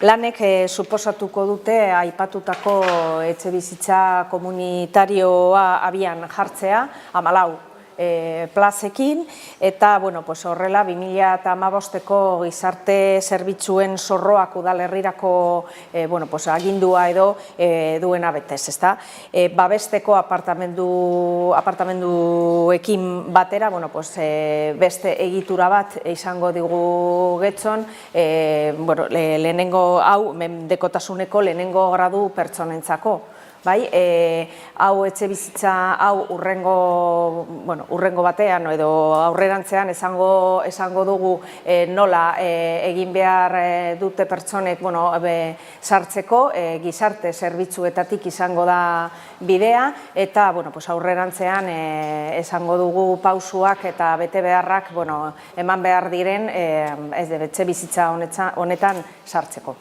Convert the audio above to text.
Lanek suposatuko dute aipatutako etxebizitza komunitarioa abian jartzea, 14 plazekin, eta horrela 2015ko gizarte zerbitzuen zorroak udalerrirako agindua edo duena betez, ezta? Babesteko apartamenduekin batera, beste egitura bat izango digu Getxon, lehenengo hau, mendekotasuneko lehenengo gradu pertsonentzako. Hau etxebizitza hau urrengo batean edo aurrerantzean esango dugu nola egin behar dute pertsonek sartzeko, gizarte zerbitzuetatik izango da bidea, eta aurrerantzean esango dugu pausuak eta bete beharrak eman behar diren etxebizitza honetan sartzeko.